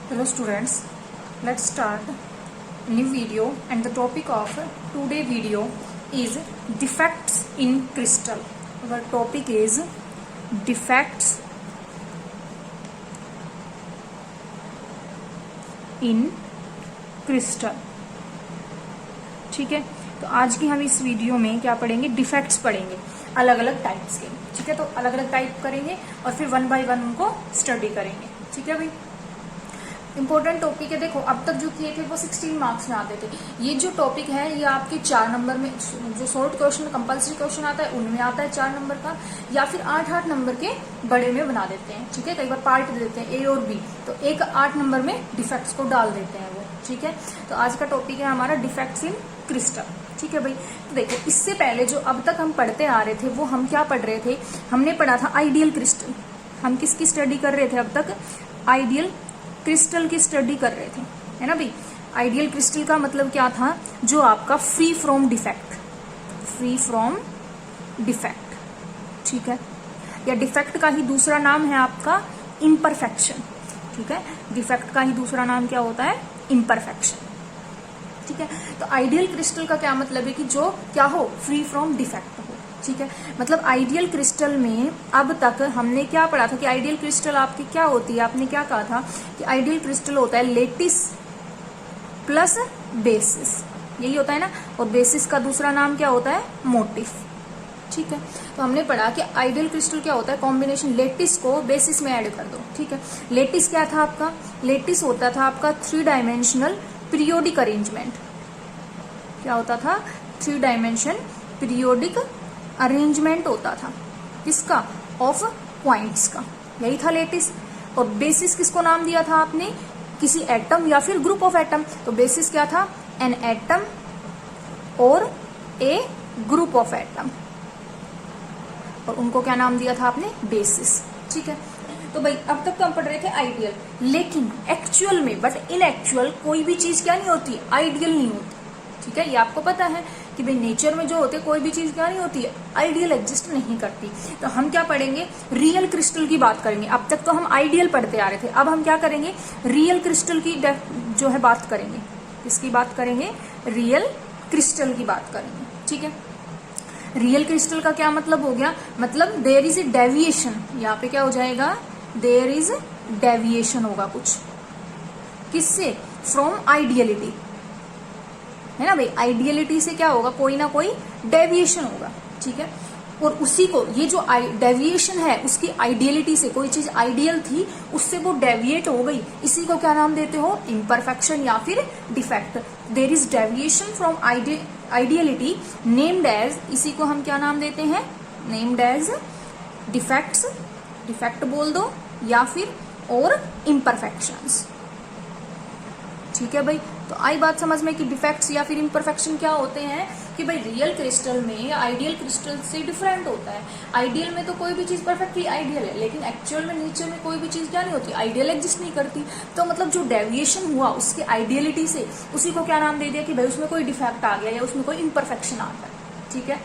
Hello students, let's start a new video and the topic of today video is defects in crystal. Our topic is defects in crystal. ठीक है, तो आज की हम इस video में क्या पढ़ेंगे, डिफेक्ट्स पढ़ेंगे अलग अलग टाइप्स के. ठीक है, तो अलग अलग टाइप करेंगे और फिर वन बाय वन उनको स्टडी करेंगे. ठीक है भाई, इंपॉर्टेंट टॉपिक है. देखो अब तक जो किए थे वो 16 मार्क्स में आते थे. ये जो टॉपिक है ये आपके 4 नंबर में, जो शॉर्ट क्वेश्चन कंपल्सरी क्वेश्चन आता है उनमें आता है 4 नंबर का, या फिर 8-8 नंबर के बड़े में बना देते हैं. ठीक है, कई बार पार्ट दे देते हैं ए और बी, तो एक 8 नंबर में डिफेक्ट्स को डाल देते हैं वो. ठीक है, तो आज का टॉपिक है हमारा डिफेक्ट्स इन क्रिस्टल. ठीक है भाई, तो देखो इससे पहले जो अब तक हम पढ़ते आ रहे थे वो हम क्या पढ़ रहे थे, हमने पढ़ा था आइडियल क्रिस्टल. हम किसकी स्टडी कर रहे थे अब तक, आइडियल क्रिस्टल की स्टडी कर रहे थे, है ना भाई. आइडियल क्रिस्टल का मतलब क्या था, जो आपका free from defect, free from defect. ठीक है, या डिफेक्ट का ही दूसरा नाम है आपका इम्परफेक्शन. ठीक है, डिफेक्ट का ही दूसरा नाम क्या होता है, इम्परफेक्शन. ठीक है, तो आइडियल क्रिस्टल का क्या मतलब है कि जो क्या हो, फ्री फ्रॉम डिफेक्ट हो. ठीक है, मतलब आइडियल क्रिस्टल में अब तक हमने क्या पढ़ा था कि आइडियल क्रिस्टल आपकी क्या होती है, आपने क्या कहा था कि आइडियल क्रिस्टल होता है लेटिस प्लस बेसिस, यही होता है ना, और बेसिस का दूसरा नाम क्या होता है, मोटिफ. ठीक है, तो हमने पढ़ा कि आइडियल क्रिस्टल क्या होता है, कॉम्बिनेशन लेटिस को बेसिस में ऐड कर दो. ठीक है, लेटिस क्या था आपका, लेटिस होता था आपका 3 डायमेंशनल पीरियोडिक अरेंजमेंट. क्या होता था, 3 डायमेंशन पीरियोडिक अरेंजमेंट होता था. किसका, ऑफ पॉइंट्स का, यही था लेटिस. और बेसिस किसको नाम दिया था आपने, किसी एटम या फिर ग्रुप ऑफ एटम. तो बेसिस क्या था, एन एटम और ए ग्रुप ऑफ एटम, और उनको क्या नाम दिया था आपने, बेसिस. ठीक है, तो भाई अब तक तो हम पढ़ रहे थे आइडियल, लेकिन एक्चुअल में, बट इन एक्चुअल कोई भी चीज क्या नहीं होती, आइडियल नहीं होती. ठीक है, ये आपको पता है कि भाई नेचर में जो होते कोई भी चीज क्या नहीं होती, आइडियल एग्जिस्ट नहीं करती. तो हम क्या पढ़ेंगे, रियल क्रिस्टल की बात करेंगे. अब तक तो हम आइडियल पढ़ते आ रहे थे, अब हम क्या करेंगे, रियल क्रिस्टल की जो है बात करेंगे. किसकी बात करेंगे, रियल क्रिस्टल की बात करेंगे. ठीक है, रियल क्रिस्टल का क्या मतलब हो गया, मतलब देयर इज ए डेविएशन. यहाँ पे क्या हो जाएगा, देयर इज डेविएशन होगा कुछ, किससे, फ्रॉम आइडियलिटी, है ना भाई. आइडियलिटी से क्या होगा, कोई ना कोई डेविएशन होगा. ठीक है, और उसी को, ये जो डेविएशन है उसकी आइडियलिटी से, कोई चीज आइडियल थी उससे वो डेविएट हो गई, इसी को क्या नाम देते हो, इम्परफेक्शन या फिर defect. There is deviation from ideality named as, इसी को हम क्या नाम देते हैं, नेम्ड एज डिफेक्ट्स, डिफेक्ट बोल दो, या फिर और इम्परफेक्शंस. ठीक है भाई, तो आई बात समझ में कि डिफेक्ट्स या फिर इम्परफेक्शन क्या होते हैं, कि भाई रियल क्रिस्टल में आइडियल क्रिस्टल से डिफरेंट होता है. आइडियल में तो कोई भी चीज परफेक्टली आइडियल है, लेकिन एक्चुअल में नेचर में कोई भी चीज क्या नहीं होती, आइडियल एग्जिस्ट नहीं करती. तो मतलब जो डेविएशन हुआ उसकी आइडियलिटी से, उसी को क्या नाम दे दिया कि भाई उसमें कोई डिफेक्ट आ गया या उसमें कोई इम्परफेक्शन आ गया. ठीक है,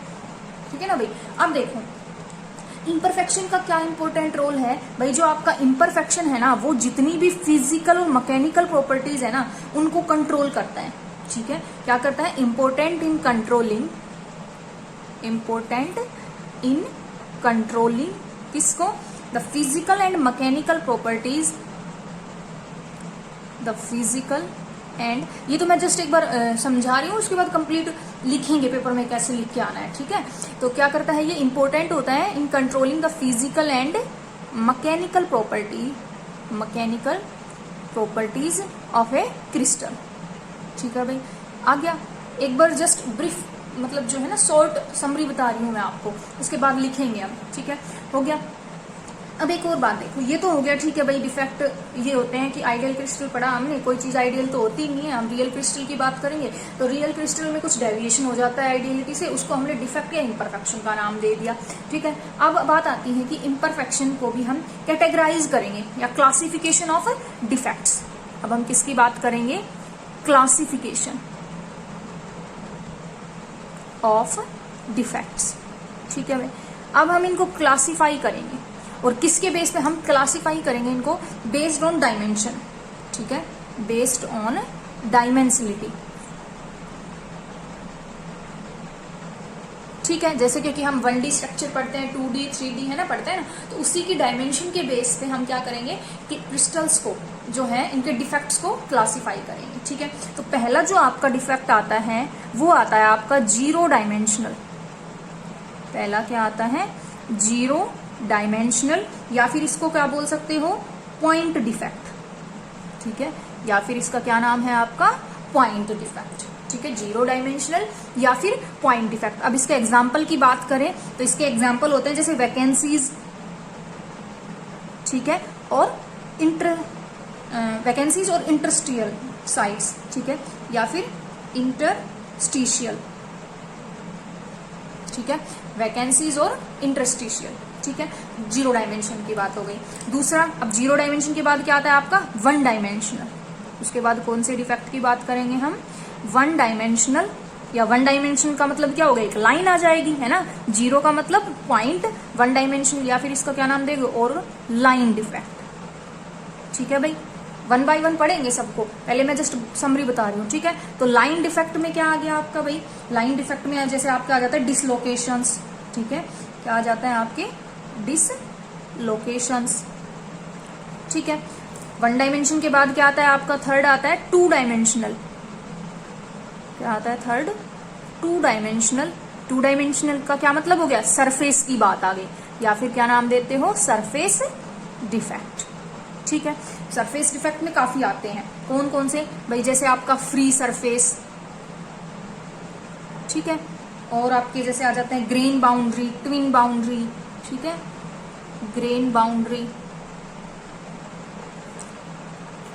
ठीक है ना भाई. अब देखो इम्परफेक्शन का क्या इंपॉर्टेंट रोल है भाई, जो आपका इम्परफेक्शन है ना, वो जितनी भी फिजिकल और मैकेनिकल प्रॉपर्टीज है ना उनको कंट्रोल करता है. ठीक है, क्या करता है, important in controlling, important in controlling किसको, the physical and mechanical properties, the physical and, ये तो मैं जस्ट एक बार समझा रही हूँ, उसके बाद कंप्लीट लिखेंगे पेपर में कैसे लिख के आना है. ठीक है, तो क्या करता है, ये इंपॉर्टेंट होता है in controlling the physical and mechanical property, mechanical properties of A crystal. ठीक है भाई, आ गया. एक बार जस्ट ब्रीफ, मतलब जो है ना शॉर्ट समरी बता रही हूँ मैं आपको, उसके बाद लिखेंगे हम. ठीक है, हो गया. अब एक और बात देखो, ये तो हो गया. ठीक है भाई, डिफेक्ट ये होते हैं कि आइडियल क्रिस्टल पढ़ा हमने, कोई चीज आइडियल तो होती नहीं है. हम रियल क्रिस्टल की बात करेंगे, तो रियल क्रिस्टल में कुछ डेविएशन हो जाता है आइडियलिटी से, उसको हमने डिफेक्ट या इम्परफेक्शन का नाम दे दिया. ठीक है, अब बात आती है कि इम्परफेक्शन को भी हम कैटेगराइज करेंगे, या क्लासिफिकेशन ऑफ डिफेक्ट्स. अब हम किसकी बात करेंगे, क्लासिफिकेशन ऑफ डिफेक्ट्स. ठीक है भाई, अब हम इनको क्लासिफाई करेंगे, और किसके बेस पे हम क्लासिफाई करेंगे इनको, बेस्ड ऑन डायमेंशन. ठीक है, बेस्ड ऑन डायमेंशनलिटी। ठीक है, जैसे क्योंकि हम 1D स्ट्रक्चर पढ़ते हैं, 2D 3D है ना पढ़ते हैं ना, तो उसी की डायमेंशन के बेस पे हम क्या करेंगे कि क्रिस्टल्स को जो है इनके डिफेक्ट्स को क्लासिफाई करेंगे। ठीक है, तो पहला जो आपका डिफेक्ट आता है वो आता है आपका 0 डायमेंशनल। पहला क्या आता है? 0 डायमेंशनल, या फिर इसको क्या बोल सकते हो? Point defect. ठीक है, या फिर इसका क्या नाम है आपका? Point defect. ठीक है, 0 डायमेंशनल या फिर पॉइंट डिफेक्ट। अब इसके एग्जाम्पल की बात करें तो इसके एग्जाम्पल होते हैं जैसे वैकेंसीज, ठीक है, और वैकेंसीज और इंटरस्टिशियल साइट्स, ठीक है, या फिर इंटरस्टिशियल। ठीक है, वैकेंसीज और इंटरस्टिशियल। ठीक है, 0 डायमेंशन की बात हो गई। दूसरा, अब 0 डायमेंशन के बाद क्या आता है आपका? 1 डायमेंशनल। उसके बाद कौन से डिफेक्ट की बात करेंगे हम? 1 डायमेंशनल, या 1 डायमेंशन का मतलब क्या होगा? एक लाइन आ जाएगी, है ना। 0 का मतलब पॉइंट, 1 डायमेंशनल या फिर इसका क्या नाम देंगे? और लाइन डिफेक्ट। ठीक है भाई, 1 बाय 1 पढ़ेंगे सबको, पहले मैं जस्ट समरी बता रही हूँ। ठीक है, तो लाइन डिफेक्ट में क्या आ गया आपका भाई? लाइन डिफेक्ट में जैसे आपका आ जाता है डिसलोकेशंस। ठीक है, क्या आ जाता है आपके? डिसलोकेशंस। ठीक है, 1 डायमेंशन के बाद क्या आता है आपका? थर्ड आता है 2 डायमेंशनल। क्या आता है थर्ड? 2 डायमेंशनल। 2 डायमेंशनल का क्या मतलब हो गया? सरफेस की बात आ गई, या फिर क्या नाम देते हो? Surface defect. ठीक है, सरफेस डिफेक्ट में काफी आते हैं। कौन कौन से भाई? जैसे आपका फ्री सरफेस, ठीक है, और आपके जैसे आ जाते हैं ग्रेन बाउंड्री, ट्विन बाउंड्री। ठीक है, ग्रेन बाउंड्री,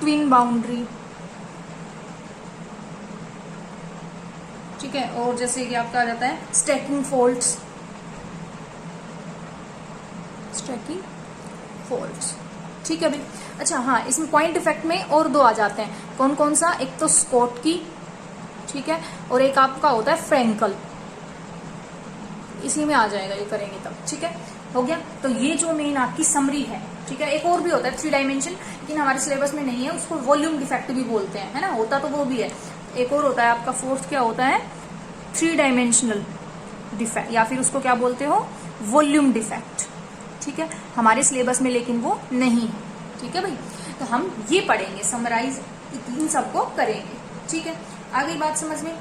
ट्विन बाउंड्री। ठीक है, और जैसे कि आपका आ जाता है स्टैकिंग फॉल्ट्स, स्टैकिंग फॉल्ट्स। ठीक है भाई। अच्छा हाँ, इसमें पॉइंट डिफेक्ट में और 2 आ जाते हैं। कौन कौन सा? एक तो स्कॉटकी, ठीक है, और एक आपका होता है फ्रैंकल। इसी में आ जाएगा, ये करेंगे तब। ठीक है, हो गया। तो ये जो मेन आपकी समरी है, ठीक है। एक और भी होता है 3 डायमेंशन, लेकिन हमारे सिलेबस में नहीं है, उसको वॉल्यूम डिफेक्ट भी बोलते हैं, है ना। होता तो वो भी है। एक और होता है आपका 4th, क्या होता है? 3 डायमेंशनल डिफेक्ट, या फिर उसको क्या बोलते हो? Volume defect. ठीक है, हमारे सिलेबस में लेकिन वो नहीं है। ठीक है भाई, तो हम ये पढ़ेंगे, समराइज इन सबको करेंगे। ठीक है, आ गई बात समझ में?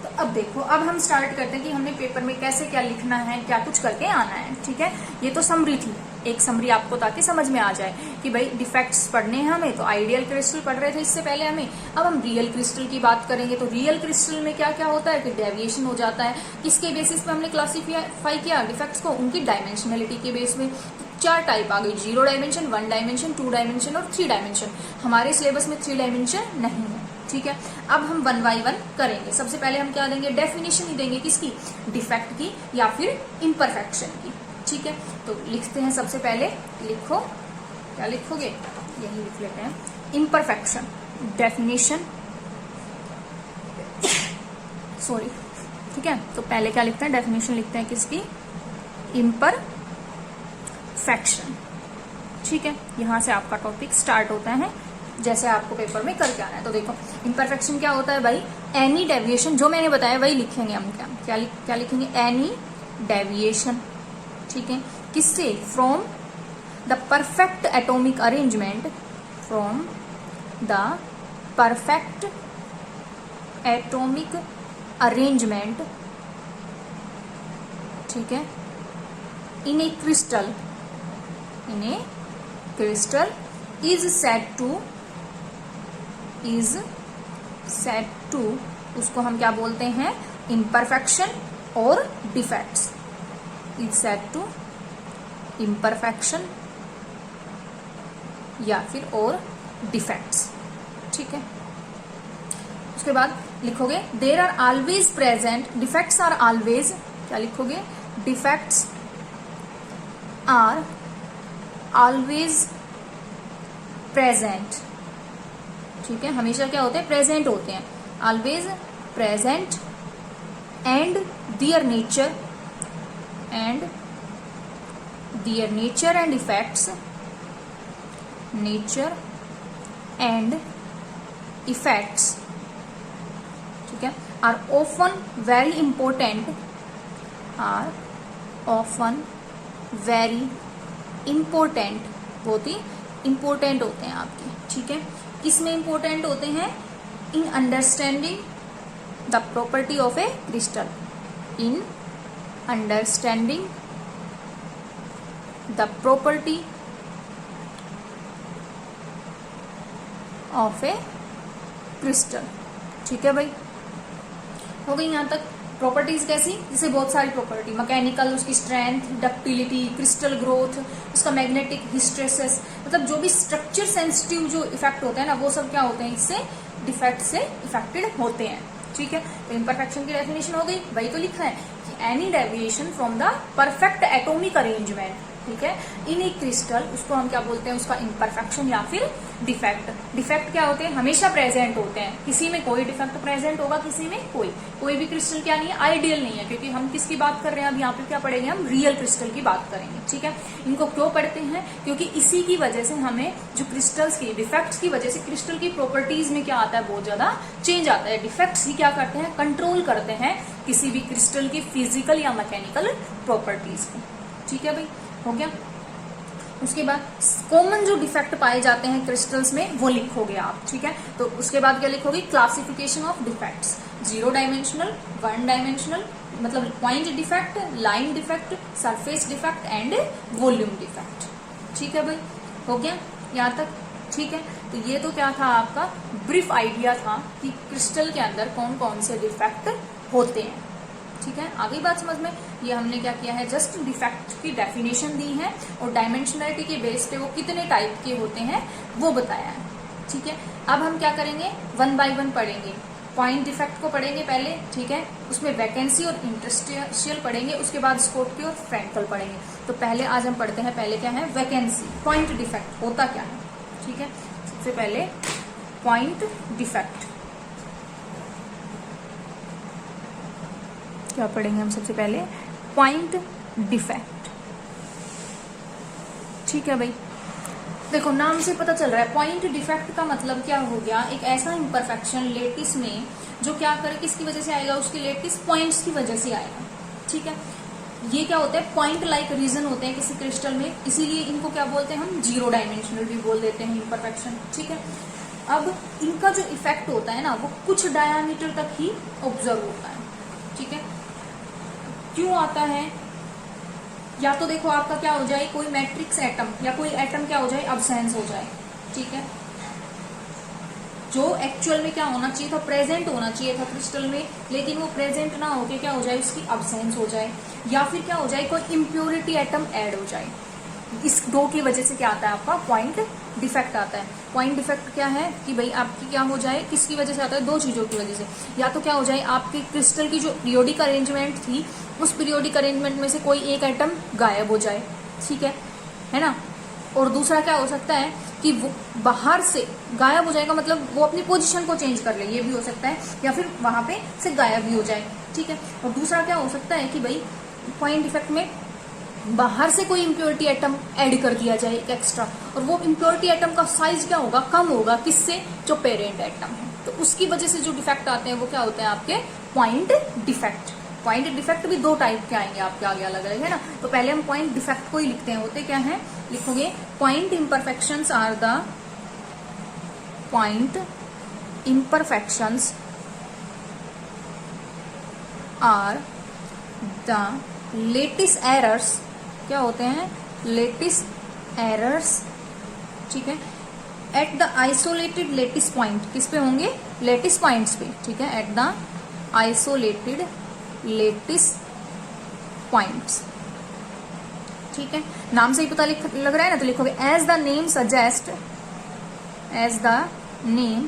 तो अब देखो, अब हम स्टार्ट करते हैं कि हमने पेपर में कैसे क्या लिखना है, क्या कुछ करके आना है। ठीक है, ये तो समरी थी, एक समरी आपको, ताकि समझ में आ जाए कि भाई डिफेक्ट्स पढ़ने हैं हमें। तो आइडियल क्रिस्टल पढ़ रहे थे इससे पहले हमें, अब हम रियल क्रिस्टल की बात करेंगे। तो रियल क्रिस्टल में क्या क्या होता है कि डेविएशन हो जाता है। किसके बेसिस पे हमने क्लासीफाई किया डिफेक्ट्स को? उनकी डायमेंशनलिटी के बेस में। 4 टाइप आ गई, 0 डायमेंशन, 1 डायमेंशन, 2 डायमेंशन और 3 डायमेंशन। हमारे सिलेबस में 3 डायमेंशन नहीं है। ठीक है, अब हम 1 बाय 1 करेंगे। सबसे पहले हम क्या देंगे? डेफिनेशन ही देंगे, किसकी? डिफेक्ट की या फिर इम्परफेक्शन की। ठीक है, तो लिखते हैं। सबसे पहले लिखो, क्या लिखोगे? यही लिख लेते हैं, इम्परफेक्शन। Definition, sorry. ठीक है, तो पहले क्या लिखते हैं? डेफिनेशन लिखते हैं, किसकी? इम्परफेक्शन। ठीक है, यहां से आपका टॉपिक स्टार्ट होता है, जैसे आपको पेपर में करके आना है। तो देखो, इम्परफेक्शन क्या होता है भाई? एनी डेविएशन, जो मैंने बताया वही लिखेंगे हम। क्या लिखेंगे? Any deviation. ठीक है, किससे? From the perfect atomic arrangement, from the perfect atomic arrangement, ठीक है, इन a crystal, is said to, उसको हम क्या बोलते हैं? imperfection और defects। is said to imperfection या फिर और defects। ठीक है, उसके बाद लिखोगे there are always present, defects are always, क्या लिखोगे? defects are always present। ठीक है, हमेशा क्या होते हैं? प्रेजेंट होते हैं। Always present and their nature and effects, nature and effects, ठीक है, are often very important, are often very important, बहुत ही इंपॉर्टेंट होते हैं आपके, ठीक है। किस में इंपॉर्टेंट होते हैं? In understanding the property of A crystal, in understanding the property of A crystal, ठीक है भाई। हो गई यहां तक। प्रॉपर्टीज कैसी? जैसे बहुत सारी प्रॉपर्टी, मैकेनिकल, उसकी स्ट्रेंथ, डक्टिलिटी, क्रिस्टल ग्रोथ, उसका मैग्नेटिक हिस्ट्रेसिस, मतलब जो भी स्ट्रक्चर सेंसिटिव जो इफेक्ट होते हैं ना, वो सब क्या होते हैं? इससे डिफेक्ट से इफेक्टेड होते हैं, ठीक है। तो इम्परफेक्शन की डेफिनेशन हो गई, वही तो लिखा है कि any deviation from the perfect atomic arrangement, ठीक है, इन ए क्रिस्टल, उसको हम क्या बोलते हैं? उसका इम्परफेक्शन या फिर डिफेक्ट। डिफेक्ट क्या होते हैं? हमेशा प्रेजेंट होते हैं, किसी में कोई डिफेक्ट प्रेजेंट होगा, किसी में कोई भी क्रिस्टल क्या नहीं है? आइडियल नहीं है, क्योंकि हम किसकी बात कर रहे हैं? अब यहाँ पे क्या पढ़ेंगे हम? रियल क्रिस्टल की बात करेंगे, ठीक है। इनको क्यों पढ़ते हैं? क्योंकि इसी की वजह से हमें जो क्रिस्टल्स की डिफेक्ट्स की वजह से क्रिस्टल की प्रॉपर्टीज में क्या आता है? बहुत ज्यादा चेंज आता है। डिफेक्ट्स ही क्या करते हैं? कंट्रोल करते हैं किसी भी क्रिस्टल की फिजिकल या मैकेनिकल प्रॉपर्टीज को, ठीक है भाई। हो गया। उसके बाद कॉमन जो डिफेक्ट पाए जाते हैं क्रिस्टल्स में वो लिखोगे आप, ठीक है। तो उसके बाद क्या लिखोगे? Classification of defects, 0 dimensional, 1 dimensional, मतलब point defect, line defect, surface defect and volume defect, ठीक है भाई। हो गया यहाँ तक, ठीक है। तो ये तो क्या था? आपका ब्रीफ आइडिया था कि क्रिस्टल के अंदर कौन कौन से डिफेक्ट होते हैं, ठीक है। आगे बात समझ में, ये हमने क्या किया है? जस्ट डिफेक्ट की डेफिनेशन दी है और डायमेंशनलिटी के बेस पे वो कितने टाइप के होते हैं वो बताया है, ठीक है। अब हम क्या करेंगे? 1 बाय 1 पढ़ेंगे। पॉइंट डिफेक्ट को पढ़ेंगे पहले, ठीक है, उसमें वैकेंसी और इंटरस्टिशियल पढ़ेंगे, उसके बाद स्कॉटकी और फ्रैंकल पढ़ेंगे। तो पहले आज हम पढ़ते हैं, पहले क्या है? वैकेंसी। पॉइंट डिफेक्ट होता क्या है, ठीक है। सबसे पहले पॉइंट डिफेक्ट क्या पढ़ेंगे हम? सबसे पहले पॉइंट डिफेक्ट, ठीक है भाई। देखो नाम से पता चल रहा है पॉइंट डिफेक्ट का मतलब क्या हो गया? एक ऐसा इम्परफेक्शन लेटिस में जो क्या करे, किसकी वजह से आएगा? उसके लेटिस पॉइंट्स की वजह से आएगा, ठीक है। ये क्या होता है? पॉइंट लाइक रीजन होते हैं किसी क्रिस्टल में, इसीलिए इनको क्या बोलते हैं हम? 0 डायमेंशनल भी बोल देते हैं इम्परफेक्शन, ठीक है। अब इनका जो इफेक्ट होता है ना, वो कुछ डायामीटर तक ही ऑब्जर्व होता है, ठीक है। क्यों आता है? या तो देखो आपका क्या हो जाए, कोई मैट्रिक्स एटम या कोई एटम क्या हो जाए? अब्सेंस हो जाए, ठीक है। जो एक्चुअल में क्या होना चाहिए था? प्रेजेंट होना चाहिए था क्रिस्टल में, लेकिन वो प्रेजेंट ना होके क्या हो जाए? उसकी अब्सेंस हो जाए, या फिर क्या हो जाए? कोई इम्प्योरिटी एटम ऐड हो जाए। इस दो की वजह से क्या आता है? आपका पॉइंट डिफेक्ट आता है। पॉइंट डिफेक्ट क्या है कि भाई आपकी क्या हो जाए? किसकी वजह से आता है? 2 चीजों की वजह से। या तो क्या हो जाए? आपके क्रिस्टल की जो पीरियोडिक अरेंजमेंट थी, उस पीरियोडिक अरेंजमेंट में से कोई एक एटम गायब हो जाए, ठीक है ना। और दूसरा क्या हो सकता है कि वो बाहर से गायब हो जाएगा, मतलब वो अपनी पोजीशन को चेंज कर ले, ये भी हो सकता है, या फिर वहां पे से गायब भी हो जाए, ठीक है। और दूसरा क्या हो सकता है कि भाई पॉइंट डिफेक्ट में बाहर से कोई इम्प्योरिटी एटम ऐड कर दिया जाए एक एक्स्ट्रा, और वो इम्प्योरिटी एटम का साइज क्या होगा? कम होगा, किससे? जो पेरेंट एटम है। तो उसकी वजह से जो डिफेक्ट आते हैं वो क्या होते हैं? आपके पॉइंट डिफेक्ट। पॉइंट डिफेक्ट भी 2 टाइप के आएंगे आपके आगे अलग अलग, है ना। तो पहले हम पॉइंट डिफेक्ट को ही लिखते हैं। होते क्या है? लिखोगे point imperfections are the point imperfections are the lattice errors. क्या होते हैं? लेटिस एरर्स, ठीक है, at the isolated lattice point. किस पे होंगे? लेटिस पॉइंट्स पे, ठीक है, at the isolated lattice points, ठीक है। नाम से ही पता लग रहा है ना, तो लिखोगे as the name suggest, as the name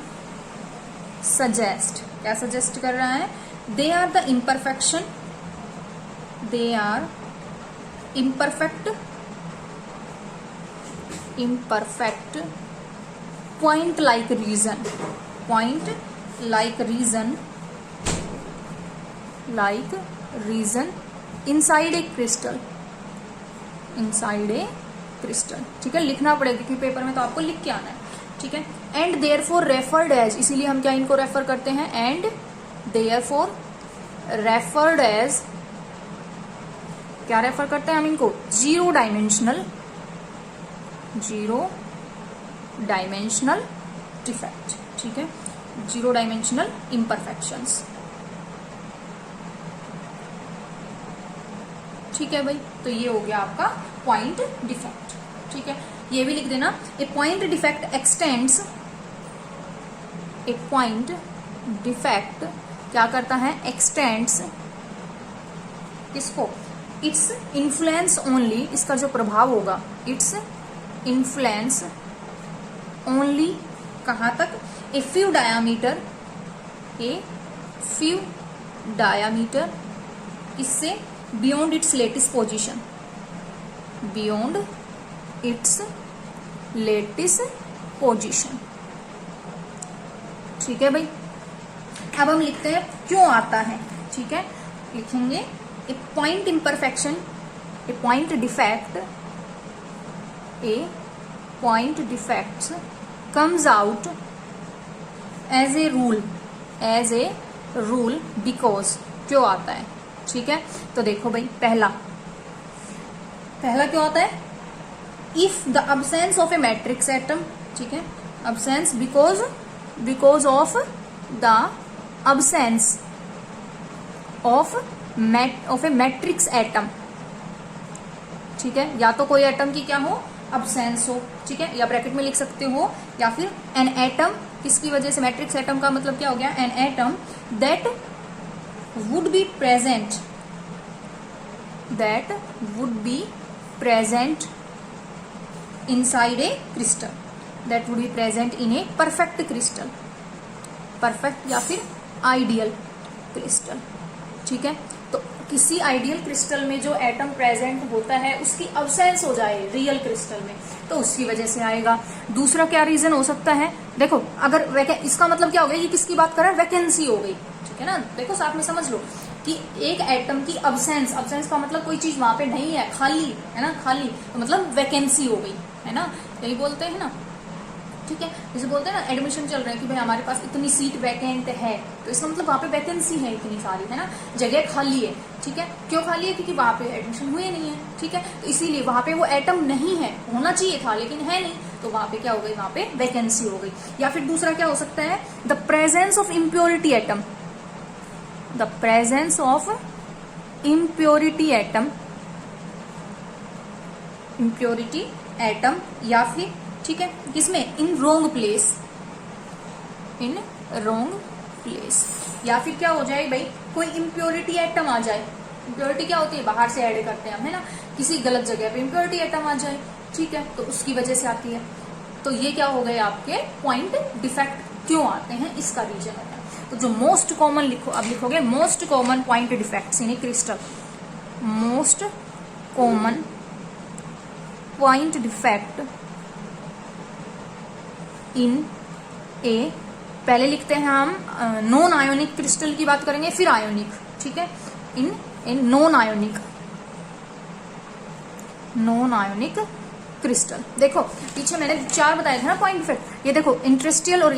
suggest. क्या सजेस्ट कर रहा है? They are the imperfection, they are imperfect point like region, point like region inside a crystal, inside a crystal, ठीक है। लिखना पड़ेगा क्योंकि पेपर में तो आपको लिख के आना है, ठीक है। एंड देयरफॉर रेफर्ड एज, इसीलिए हम क्या इनको रेफर करते हैं, एंड देयरफॉर रेफर्ड एज, क्या रेफर करते हैं हम इनको, जीरो डायमेंशनल डिफेक्ट, ठीक है, जीरो डायमेंशनल इम्परफेक्शंस, ठीक है भाई। तो ये हो गया आपका पॉइंट डिफेक्ट, ठीक है। ये भी लिख देना, ए पॉइंट डिफेक्ट एक्सटेंड्स, ए पॉइंट डिफेक्ट क्या करता है, एक्सटेंड्स किसको, इट्स इन्फ्लुएंस ओनली, इसका जो प्रभाव होगा, इट्स इन्फ्लुएंस ओनली कहां तक, ए फ्यू डायामीटर, इससे beyond it's latest position, beyond it's latest position, ठीक है भाई। अब हम लिखते हैं क्यों आता है, ठीक है, लिखेंगे a point imperfection, a point defect, a point defects comes out as a rule because, क्यों आता है, ठीक है। तो देखो भाई, पहला क्यों आता है, if the absence of a matrix atom, ठीक है, absence because of the absence of a matrix atom, ठीक है, या तो कोई एटम की क्या हो, अब्सेंस हो, ठीक है, या ब्रैकेट में लिख सकते हो, या फिर एन एटम, किसकी वजह से, मैट्रिक्स एटम का मतलब क्या हो गया, an atom that would be present inside a crystal, that would be present in a perfect crystal, perfect या फिर आइडियल क्रिस्टल, ठीक है। तो किसी आइडियल क्रिस्टल में जो एटम प्रेजेंट होता है उसकी अब्सेंस हो जाए रियल क्रिस्टल में, तो उसकी वजह से आएगा। दूसरा क्या रीजन हो सकता है, देखो अगर इसका मतलब क्या हो गया, ये किसकी बात कर रहा है, वैकेंसी हो गई, ठीक है ना। देखो साथ में समझ लो कि एक एटम की अब्सेंस का मतलब कोई चीज वहां पे नहीं है, खाली है ना, खाली, तो मतलब वैकेंसी हो गई, है ना, यही बोलते हैं ना, ठीक है। जैसे बोलते हैं ना, एडमिशन चल रहा है कि भाई हमारे पास इतनी सीट वैकेंट है, तो इसका मतलब वहां पे वैकेंसी है इतनी सारी, है ना, जगह खाली है, ठीक है। क्यों खाली है, क्योंकि वहां पे एडमिशन हुए नहीं है, ठीक है, तो इसीलिए वहां पे वो एटम नहीं है, होना चाहिए था लेकिन है नहीं, तो वहां पे क्या हो गई, वहां पे वैकेंसी हो गई। या फिर दूसरा क्या हो सकता है, the presence of impurity atom, the presence of impurity atom, या फिर, ठीक है, किसमें, इन रॉन्ग प्लेस, या फिर क्या हो जाए भाई, कोई इम्प्योरिटी एटम आ जाए, इम्प्योरिटी क्या होती है, बाहर से ऐड करते हैं हम, है ना, किसी गलत जगह पे इम्प्योरिटी एटम आ जाए, ठीक है, तो उसकी वजह से आती है। तो ये क्या हो गए आपके पॉइंट डिफेक्ट क्यों आते हैं, इसका रीजन होता है। तो जो मोस्ट कॉमन लिखो, अब लिखोगे most common point defects in a crystal, most common point defect in a, पहले लिखते हैं हम नॉन आयोनिक क्रिस्टल की बात करेंगे, फिर आयोनिक, ठीक है, इन नॉन आयोनिक क्रिस्टल। देखो पीछे मैंने 4 बताए थे ना पॉइंट डिफेक्ट, ये देखो इंटरेस्टियल और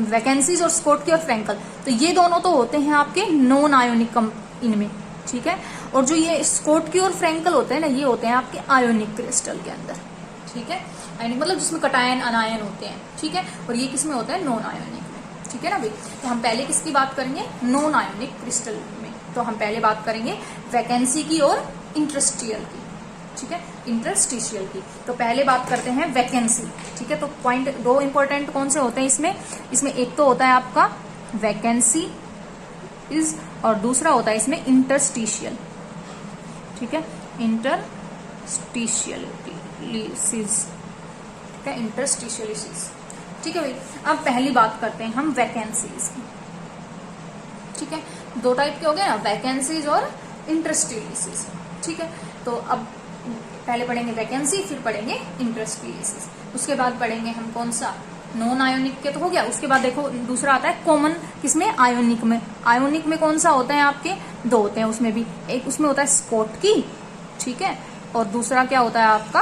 वैकेंसीज और स्कोटकी और फ्रैंकल, तो ये दोनों तो होते हैं आपके नॉन आयोनिक इनमें, ठीक है, और जो ये स्कोटकी और फ्रैंकल होते हैं ना, ये होते हैं आपके आयोनिक क्रिस्टल के अंदर, ठीक है, आयोनिक मतलब जिसमें कटायन अनायन होते हैं, ठीक है, और ये किसमें होता है, नॉन आयोनिक में, ठीक है ना भाई। तो हम पहले किसकी बात करेंगे, नॉन आयोनिक क्रिस्टल में, तो हम पहले बात करेंगे वैकेंसी की और इंटरेस्टियल की, ठीक है, इंटरस्टिशियल की। तो पहले बात करते हैं वैकेंसी, ठीक है। तो पॉइंट 2 इंपॉर्टेंट कौन से होते हैं इसमें एक तो होता है आपका वैकेंसी इज, और दूसरा होता है इसमें इंटरस्टिशियल, ठीक है, इंटरस्टिशियलिसिस, ठीक है, इंटरस्टिशियलिसिस, ठीक है भाई। अब पहली बात करते हैं हम वैकेंसीज की, ठीक है, 2 टाइप के हो गए ना, वैकेंसीज और इंटरस्टिशियलिसिस, ठीक है। तो अब पहले पढ़ेंगे वैकेंसी, फिर पढ़ेंगे इंटरस्टिशियलिसिस, उसके बाद पढ़ेंगे हम कौन सा, नॉन आयोनिक के तो हो गया, उसके बाद देखो दूसरा आता है कॉमन, किसमें, आयोनिक में। आयोनिक में कौन सा होता है आपके, 2 होते हैं उसमें भी, एक उसमें होता है स्कोटकी, ठीक है, और दूसरा क्या होता है आपका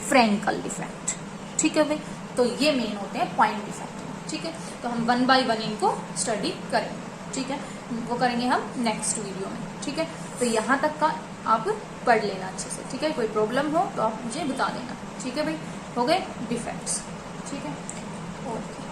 फ्रैंकल डिफेक्ट, ठीक है भाई। तो ये मेन होते हैं पॉइंट डिफेक्ट। ठीक है, तो हम 1 by 1 इनको स्टडी करेंगे। ठीक है, वो करेंगे हम नेक्स्ट वीडियो में। ठीक है, तो यहाँ तक का आप पढ़ लेना अच्छे से। ठीक है, कोई प्रॉब्लम हो तो आप मुझे बता देना। ठीक है भाई, हो गए डिफेक्ट्स। ठीक है, ओके।